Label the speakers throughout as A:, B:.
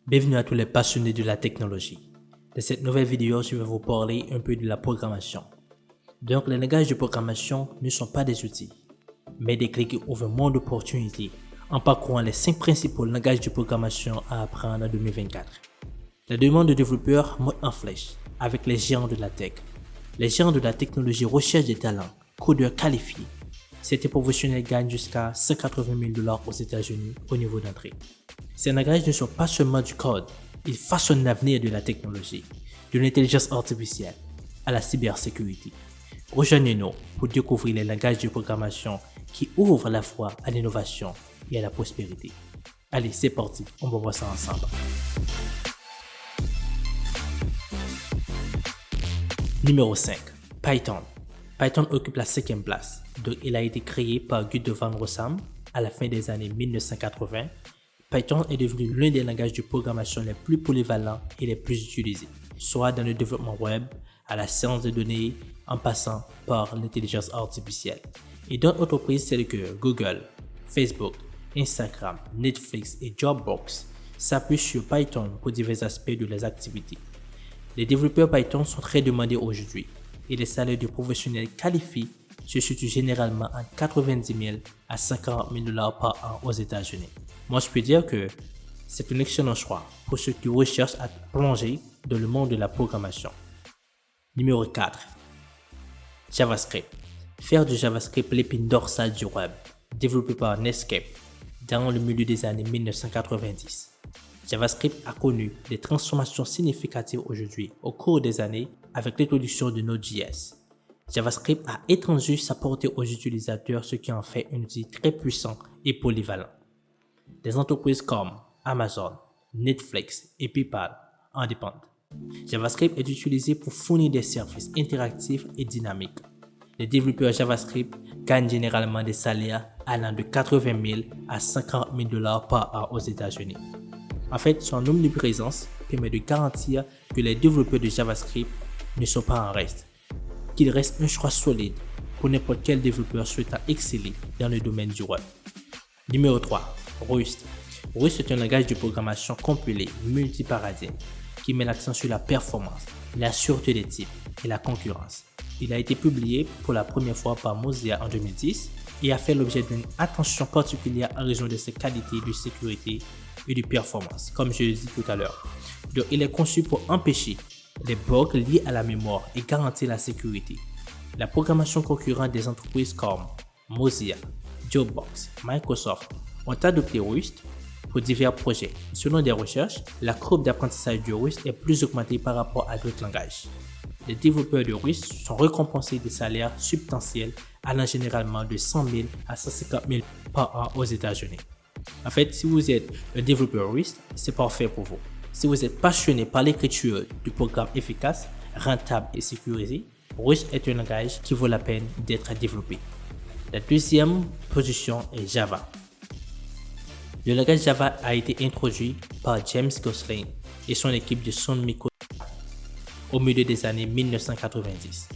A: Bienvenue à tous les passionnés de la technologie. Dans cette nouvelle vidéo, je vais vous parler un peu de la programmation. Donc, les langages de programmation ne sont pas des outils, mais des clés qui ouvrent un monde d'opportunités en parcourant les 5 principaux langages de programmation à apprendre en 2024. La demande de développeurs monte en flèche avec les géants de la tech. Les géants de la technologie recherchent des talents, codeurs qualifiés. Ces professionnels gagnent jusqu'à 180 000 $ aux États-Unis au niveau d'entrée. Ces langages ne sont pas seulement du code, ils façonnent l'avenir de la technologie, de l'intelligence artificielle à la cybersécurité. Rejoignez-nous pour découvrir les langages de programmation qui ouvrent la voie à l'innovation et à la prospérité. Allez, c'est parti, on va voir ça ensemble. Numéro 5. Python. Python occupe la 5e place. Donc, il a été créé par Guido van Rossum à la fin des années 1980. Python est devenu l'un des langages de programmation les plus polyvalents et les plus utilisés, soit dans le développement web, à la science de données, en passant par l'intelligence artificielle. Et d'autres entreprises telles que Google, Facebook, Instagram, Netflix et Dropbox s'appuient sur Python pour divers aspects de leurs activités. Les développeurs Python sont très demandés aujourd'hui et les salaires de professionnels qualifiés se situent généralement entre 90 000 à 50 000 $ par an aux États-Unis. Moi, je peux dire que c'est un excellent choix pour ceux qui recherchent à plonger dans le monde de la programmation. Numéro 4. JavaScript. Faire du JavaScript l'épine dorsale du web, développé par Netscape dans le milieu des années 1990. JavaScript a connu des transformations significatives aujourd'hui au cours des années avec l'introduction de Node.js. JavaScript a étendu sa portée aux utilisateurs, ce qui en fait un outil très puissant et polyvalent. Des entreprises comme Amazon, Netflix et PayPal en dépendent. JavaScript est utilisé pour fournir des services interactifs et dynamiques. Les développeurs JavaScript gagnent généralement des salaires allant de 80 000 à 50 000 $ par an aux États-Unis. En fait, son omniprésence permet de garantir que les développeurs de JavaScript ne sont pas en reste, qu'il reste un choix solide pour n'importe quel développeur souhaitant exceller dans le domaine du web. Numéro 3. Rust. Rust est un langage de programmation compilé multiparadigme qui met l'accent sur la performance, la sûreté des types et la concurrence. Il a été publié pour la première fois par Mozilla en 2010 et a fait l'objet d'une attention particulière en raison de ses qualités de sécurité et de performance, comme je l'ai dit tout à l'heure. Donc, il est conçu pour empêcher les bugs liés à la mémoire et garantir la sécurité. La programmation concurrente des entreprises comme Mozilla, Dropbox, Microsoft ont adopté Rust pour divers projets. Selon des recherches, la courbe d'apprentissage de Rust est plus augmentée par rapport à d'autres langages. Les développeurs de Rust sont récompensés des salaires substantiels allant généralement de 100 000 à 150 000 par an aux États-Unis. En fait, si vous êtes un développeur Rust, c'est parfait pour vous. Si vous êtes passionné par l'écriture de programmes efficaces, rentables et sécurisés, Rust est un langage qui vaut la peine d'être développé. La deuxième position est Java. Le langage Java a été introduit par James Gosling et son équipe de Sun Microsystems au milieu des années 1990.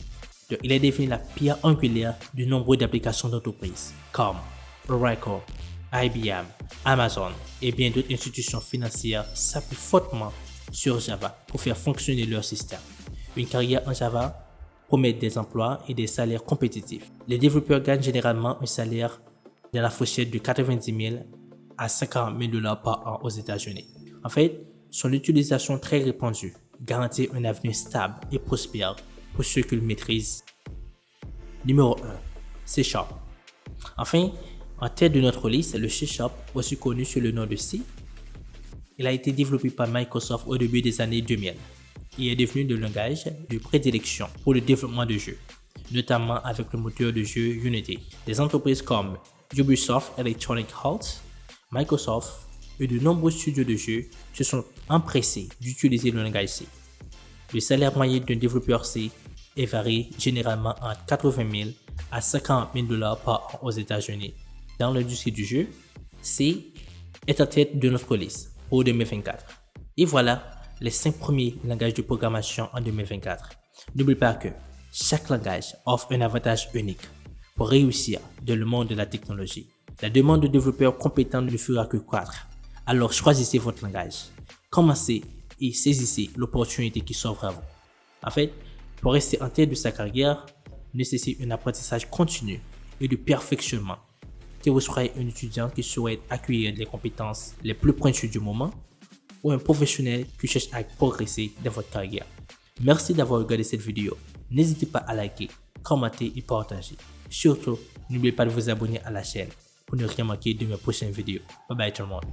A: Donc, il est devenu la pierre angulaire de nombreuses applications d'entreprises comme Oracle, IBM, Amazon et bien d'autres institutions financières s'appuient fortement sur Java pour faire fonctionner leur système. Une carrière en Java promet des emplois et des salaires compétitifs. Les développeurs gagnent généralement un salaire dans la fourchette de 90 000 à 50 000 $ par an aux États-Unis. En fait, son utilisation très répandue garantit un avenir stable et prospère pour ceux qui le maîtrisent. Numéro 1. C#. Enfin, en tête de notre liste, le C#, aussi connu sous le nom de C. Il a été développé par Microsoft au début des années 2000 et est devenu le langage de prédilection pour le développement de jeux, notamment avec le moteur de jeu Unity. Des entreprises comme Ubisoft Electronic Arts, Microsoft et de nombreux studios de jeux se sont empressés d'utiliser le langage C. Le salaire moyen d'un développeur C est varié généralement entre 80 000 à 50 000 $ par an aux États-Unis. Dans l'industrie du jeu, C est en tête de notre liste pour 2024. Et voilà les 5 premiers langages de programmation en 2024. N'oublie pas que chaque langage offre un avantage unique pour réussir dans le monde de la technologie. La demande de développeurs compétents ne fera que croître. Alors choisissez votre langage Commencez et saisissez l'opportunité qui s'offre à vous. En fait, pour rester en tête de sa carrière, nécessite un apprentissage continu et de perfectionnement. Que vous soyez un étudiant qui souhaite acquérir les compétences les plus pointues du moment ou un professionnel qui cherche à progresser dans votre carrière. Merci d'avoir regardé cette vidéo. N'hésitez pas à liker, commenter et partager. Surtout, n'oubliez pas de vous abonner à la chaîne pour ne rien manquer de mes prochaines vidéos. Bye bye tout le monde.